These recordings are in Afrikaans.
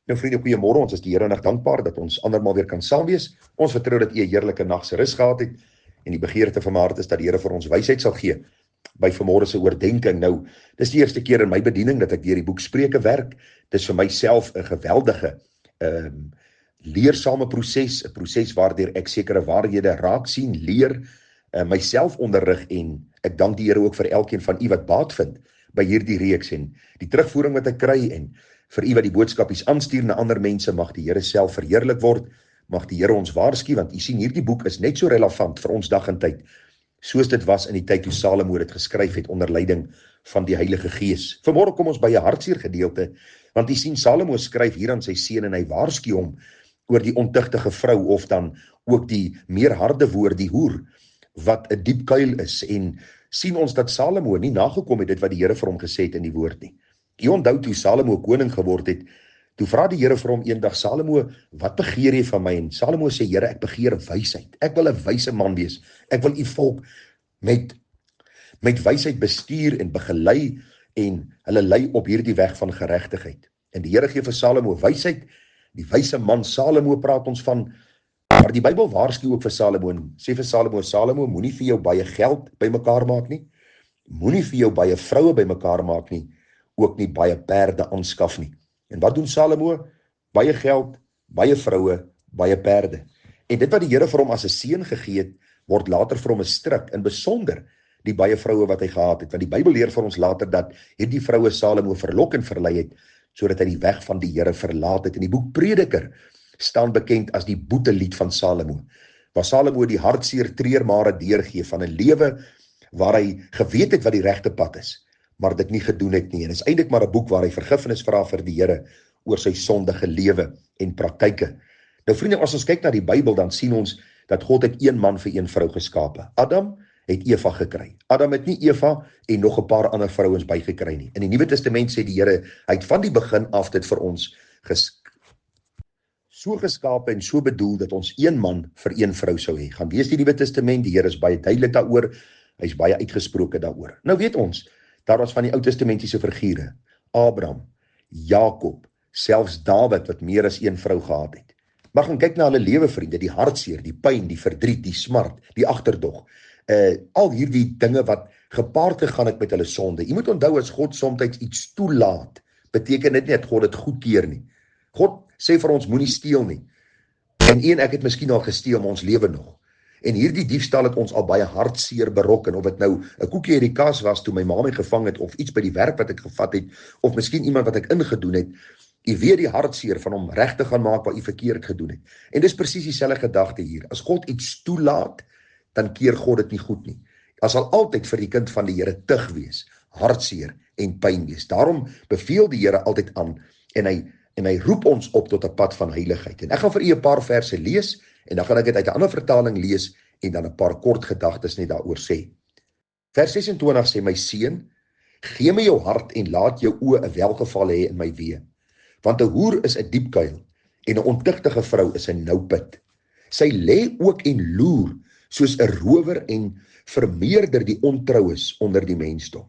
Nou vriende, goeiemôre, ons is die Here nog dankbaar dat ons andermaal weer kan saam wees. Ons vertrou dat u 'n heerlike nag se rus gehad het en die begeerte van my hart is dat die Here vir ons wysheid sal gee by vanmôre se oordeenking. Nou, dis die eerste keer in my bediening dat ek deur die boek Spreuke werk. Dis vir myself 'n geweldige leersame proses, 'n proses waardeur ek sekere waarhede raak sien, leer, myself onderrig en ek dank die Here ook vir elkeen van u wat baat vind by hierdie reeks en die terugvoering wat ek kry en vir u wat die boodskapies aanstuur na ander mense, mag die Here self verheerlik word, mag die Here ons waarsku, want u sien hierdie boek is net so relevant vir ons dag en tyd, soos dit was in die tyd toe Salomo dit geskryf het onder leiding van die Heilige Gees. Vanmôre kom ons by 'n hartseer gedeelte, want u sien Salomo skryf hier aan sy seun en hy waarsku hom oor die ontuchtige vrou, of dan ook die meer harde woord, die hoer, wat 'n diep kuil is, en sien ons dat Salomo nie nagekom het dit wat die Here vir hom gesê het in die woord nie. Jy onthou toe Salomo koning geword het, toe vra die Here vir hom eendag, Salomo, wat begeer jy van my? En Salomo sê, Here, ek begeer wysheid. Ek wil 'n wyse man wees. Ek wil u volk met wysheid bestuur en begelei en hulle lei op hierdie weg van geregtigheid. En die Here gee vir Salomo wysheid. Die wyse man Salomo praat ons van, maar die Bybel waarsku ook vir Salomo en sê vir Salomo, Salomo, moenie vir jou baie geld bymekaar maak nie. Moenie vir jou baie vroue bymekaar maak nie. Ook nie baie perde aanskaf nie. En wat doen Salomo? Baie geld, baie vroue, baie perde. En dit wat die Here vir hom as 'n seën gegee het, word later vir hom 'n stryk, in besonder die baie vroue wat hy gehad het. Want die Bybel leer vir ons later dat hierdie vroue Salomo verlok en verlei het, sodat hy die weg van die Here verlaat het. In die boek Prediker staan bekend as die boetelied van Salomo, waar Salomo die hartseer treurmare deurgee van 'n lewe waar hy geweet het wat die regte pad is, maar dit nie gedoen het nie. En is eintlik maar 'n boek waar hy vergifnis vra vir die Here oor sy sondige lewe en praktyke. Nou vriende, as ons kyk na die Bybel, dan sien ons dat God het een man vir een vrou geskape. Adam het Eva gekry. Adam het nie Eva en nog 'n paar ander vrouens bygekry nie. In die Nuwe Testament sê die Here, hy het van die begin af dit vir ons so geskape en so bedoel dat ons een man vir een vrou sou hê. Gaan lees die Nuwe Testament, die Here is baie duidelik daaroor, hy is baie uitgesproke daaroor. Nou weet ons, daar was van die Ou Testamentiese figure, Abraham, Jakob, selfs Dawid wat meer as een vrou gehad het. Maar gaan kyk na hulle lewe vriende, die hartseer, die pyn, die verdriet, die smart, die agterdog. Al hierdie dinge wat gepaard gegaan het met hulle sonde. Jy moet onthou, as God soms iets toelaat, beteken dit nie dat God dit goedkeur nie. God sê vir ons, moenie steel nie. En ek het miskien al gesteel, maar ons lewe nog. En hierdie diefstal het ons al baie hartseer berokken, of dit nou 'n koekie uit die kas was toe my ma my gevang het, of iets by die werk wat ek gevat het, of miskien iemand wat ek ingedoen het. U weet die hartseer van hom reg te gaan maak wat u verkeerd gedoen het. En dis presies dieselfde gedagte hier. As God iets toelaat, dan keer God dit nie goed nie. Daar sal altyd vir die kind van die Here tug wees, hartseer en pyn wees. Daarom beveel die Here altyd aan en hy roep ons op tot 'n pad van heiligheid. En ek gaan vir u 'n paar verse lees en dan gaan ek dit uit 'n ander vertaling lees en dan 'n paar kort gedagtes net daaroor sê. Vers 26 sê, my seun, gee my jou hart en laat jou oë 'n welgeval hê in my weë. Want 'n hoer is 'n diep kuil en 'n ontuchtige vrou is 'n nouput. Sy lê ook en loer soos 'n rower en vermeerder die ontroues onder die mensdom.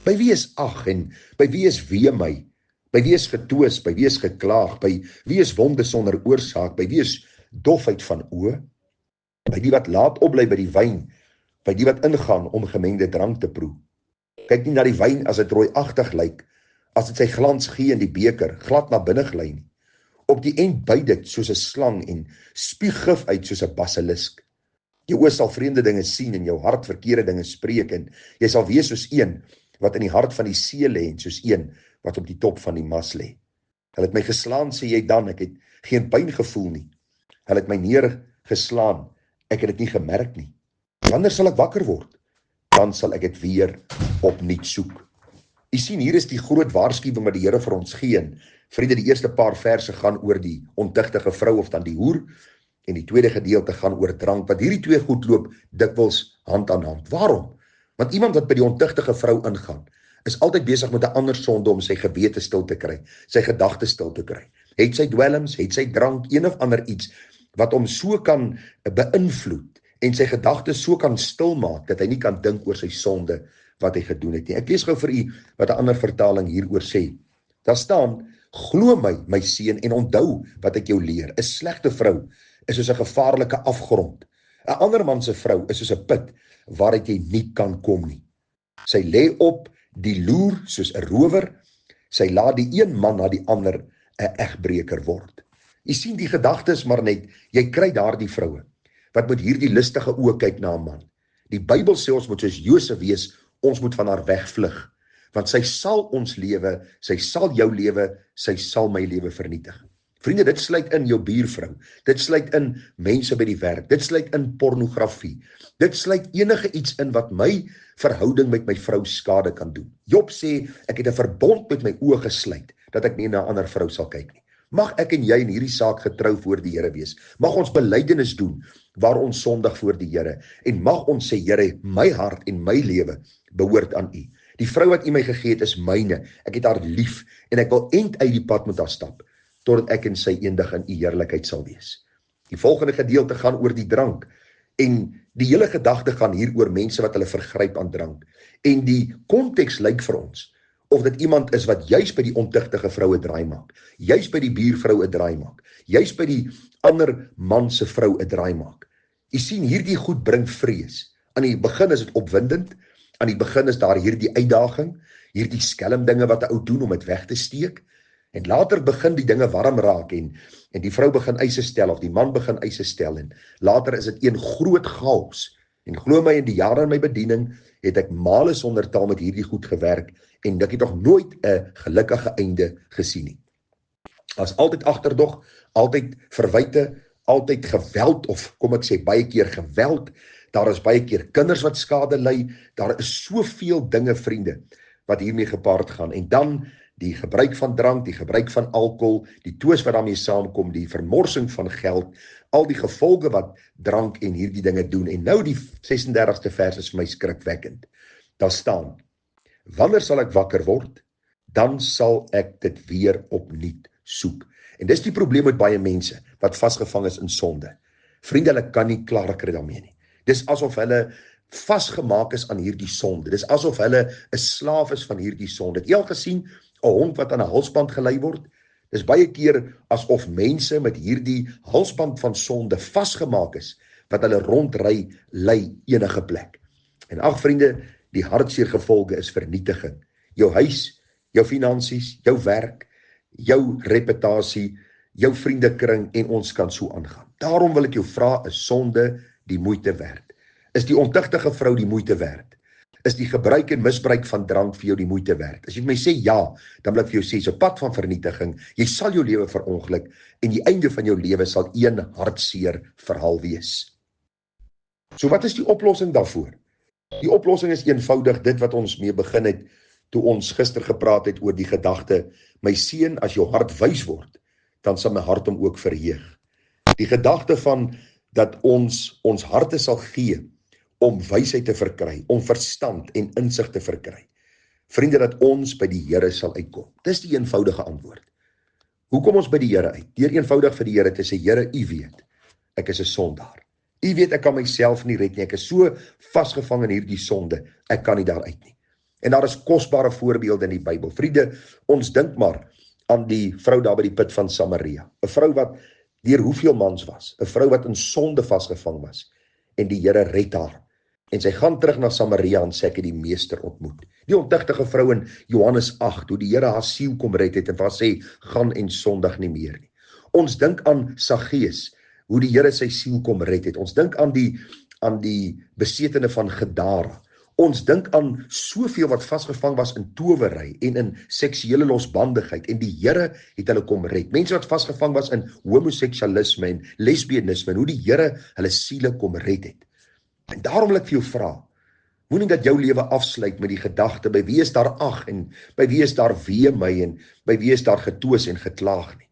By wie is ag en by wie is wee my? By wie is getwis, by wie is geklaag, by wie is wonde sonder oorsaak, by wie is dofheid van oë? By die wat laat opbly by die wyn, by die wat ingaan om gemengde drank te proe. Kyk nie na die wyn as dit rooiagtig lyk, as dit sy glans gee in die beker, glad na binne gly nie. Op die end byt dit soos 'n slang en spuug gif uit soos 'n basilisk. Jou oë sal vreemde dinge sien en jou hart verkeerde dinge spreek en jy sal wees soos een wat in die hart van die see lê en soos een wat op die top van die mas lê. Hulle het my geslaan, sê jy dan, ek het geen pyn gevoel nie. Hulle het my neergeslaan, ek het dit nie gemerk nie. Wanneer sal ek wakker word? Dan sal ek dit weer opnuut soek. U sien, hier is die groot waarskuwing wat die Here vir ons gee. Vriende, die eerste paar verse gaan oor die ontuchtige vrou of dan die hoer, en die tweede gedeelte gaan oor drank, want hierdie twee goed loop dikwels hand aan hand. Waarom? Want iemand wat by die ontuchtige vrou ingaan, is altyd besig met 'n ander sonde om sy gewete stil te kry, sy gedagtes stil te kry. Het sy dwelms, het sy drank, een of ander iets, wat hom so kan beïnvloed, en sy gedagtes so kan stilmaak, dat hy nie kan dink oor sy sonde, wat hy gedoen het nie. Ek lees gou vir u, wat 'n ander vertaling hieroor sê. Daar staan, Glo my, my seun, en onthou wat ek jou leer. 'n Slegte vrou is soos 'n gevaarlike afgrond. 'n Ander man se vrou is soos 'n put waaruit jy nie kan kom nie. Sy lê op die loer soos 'n rower. Sy laat die een man na die ander 'n egbreker word. Jy sien, die gedagte is maar net, jy kry daardie vroue wat met hierdie listige oë kyk na 'n man. Die Bybel sê ons moet soos Josef wees, ons moet van haar wegvlug, want sy sal ons lewe, sy sal jou lewe, sy sal my lewe vernietig. Vriende, dit sluit in jou buurvrou, dit sluit in mense by die werk, dit sluit in pornografie, dit sluit enige iets in wat my verhouding met my vrou skade kan doen. Job sê, ek het 'n verbond met my oë gesluit, dat ek nie na 'n ander vrou sal kyk nie. Mag ek en jy in hierdie saak getrou voor die Here wees. Mag ons belydenis doen waar ons sondig voor die Here, en mag ons sê, Here, my hart en my lewe behoort aan U. Die vrou wat U my gegee het is myne, ek het haar lief, en ek wil end uit die pad met haar stap, totdat ek en sy eendag in U heerlikheid sal wees. Die volgende gedeelte gaan oor die drank, en die hele gedagte gaan hier oor mense wat hulle vergryp aan drank, en die konteks lyk vir ons, of dit iemand is wat juis by die ontuchtige vrou 'n draai maak, juis by die buurvrou 'n draai maak, juis by die ander man se vrou 'n draai maak. Jy sien, hierdie goed bring vrees. Aan die begin is dit opwindend, aan die begin is daar hierdie uitdaging, hierdie skelm dinge wat 'n ou doen om dit weg te steek, en later begin die dinge warm raak, en die vrou begin eise stel, of die man begin eise stel, en later is dit een groot chaos. En glo my, in die jare in my bediening, het ek male sonder taal met hierdie goed gewerk, en ek het nog nooit 'n gelukkige einde gesien nie. As altyd agterdog, altyd verwyte, altyd geweld, of kom ek sê baie keer geweld, daar is baie keer kinders wat skade ly, daar is soveel dinge, vriende, wat hiermee gepaard gaan, en dan die gebruik van drank, die gebruik van alkohol, die twis wat daarmee saamkom, die vermorsing van geld, al die gevolge wat drank en hierdie dinge doen. En nou die 36ste vers is vir my skrikwekkend. Daar staan, wanneer sal ek wakker word? Dan sal ek dit weer opnuut soek. En dis die probleem met baie mense, wat vasgevang is in sonde. Vriende, hulle kan nie klaar kry daarmee nie. Dis asof hulle vasgemaak is aan hierdie sonde. Dis asof hulle 'n slaaf is van hierdie sonde. Het jy al gesien 'n hond wat aan 'n halsband gelei word? Dis baie keer asof mense met hierdie halsband van sonde vasgemaak is, wat hulle rondry, lei enige plek. En ag vriende, die hartseer gevolge is vernietiging. Jou huis, jou finansies, jou werk, jou reputasie, jou vriendekring, en ons kan so aangaan. Daarom wil ek jou vra, is sonde die moeite werd? Is die ontuchtige vrou die moeite werd? Is die gebruik en misbruik van drank vir jou die moeite werd? As jy my sê ja, dan wil ek vir jou sê, so pad van vernietiging, jy sal jou lewe verongeluk, en die einde van jou lewe sal een hartseer verhaal wees. So wat is die oplossing daarvoor? Die oplossing is eenvoudig dit wat ons mee begin het, toe ons gister gepraat het oor die gedagte, my seun, as jou hart wys word, dan sal my hart hom ook verheug. Die gedagte van, dat ons harte sal gee, om wysheid te verkry, om verstand en insig te verkry. Vriende, dat ons by die Here sal uitkom. Dis die eenvoudige antwoord. Hoe kom ons by die Here uit? Deur eenvoudig vir die Here te sê, Here, U weet, ek is 'n sondaar. U weet, ek kan myself nie red nie, ek is so vasgevang in hierdie sonde, ek kan nie daaruit nie. En daar is kosbare voorbeelde in die Bybel. Vriende, ons dink maar aan die vrou daar by die put van Samaria. 'n Vrou wat deur hoeveel mans was, 'n vrou wat in sonde vasgevang was, en die Here red haar. En sy gaan terug na Samaria en sê, ek het die meester ontmoet. Die ontuchtige vrou in Johannes 8, hoe die Here haar siel kom red het, en vir haar sê, gaan en sondig nie meer nie. Ons dink aan Saggeus, hoe die Here sy siel kom red het. Ons dink aan die besetene van Gadara. Ons dink aan soveel wat vasgevang was in towery en in seksuele losbandigheid, en die Here het hulle kom red. Mense wat vasgevang was in homoseksualisme en lesbianisme, en hoe die Here hulle siele kom red het. En daarom wil ek vir jou vra, moenie dat jou lewe afsluit met die gedagte, by wie is daar ag, en by wie is daar wee my, en by wie is daar getwis en geklaag nie.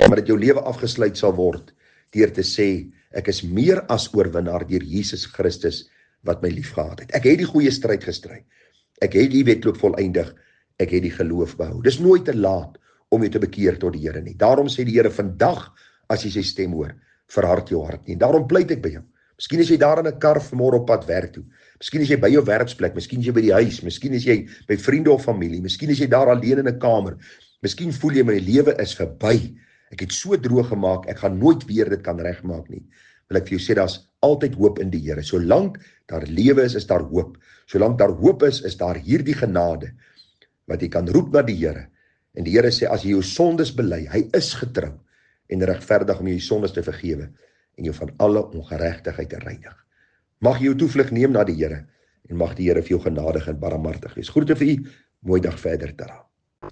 Maar dat jou lewe afgesluit sal word, deur te sê, ek is meer as oorwinnaar deur Jesus Christus, wat my lief gehad het. Ek het die goeie stryd gestry. Ek het die wedloop voleindig. Ek het die geloof behou. Dis nooit te laat om jou te bekeer tot die Here nie. Daarom sê die Here vandag, as jy sy stem hoor, verhard jou hart nie. En daarom pleit ek by jou. Miskien is jy daar in 'n kar vanmôre op pad werk toe. Miskien is jy by jou werksplek, miskien is jy by die huis, miskien is jy by vriende of familie, miskien is jy daar alleen in 'n kamer. Miskien voel jy my lewe is verby. Ek het so droog gemaak, ek gaan nooit weer dit kan regmaak nie. Wil ek vir jou sê, daar's altyd hoop in die Here. Solank daar lewe is daar hoop. Solank daar hoop is daar hierdie genade, wat jy kan roep na die Here. En die Here sê, as jy jou sondes bely, hy is getrou en regverdig om jou sondes te vergewe en jou van alle ongeregtigheid te reinig. Mag jy jou toevlug neem na die Here en mag die Here vir jou genadig en barmhartig wees. Groete vir u, mooi dag verder, Tara.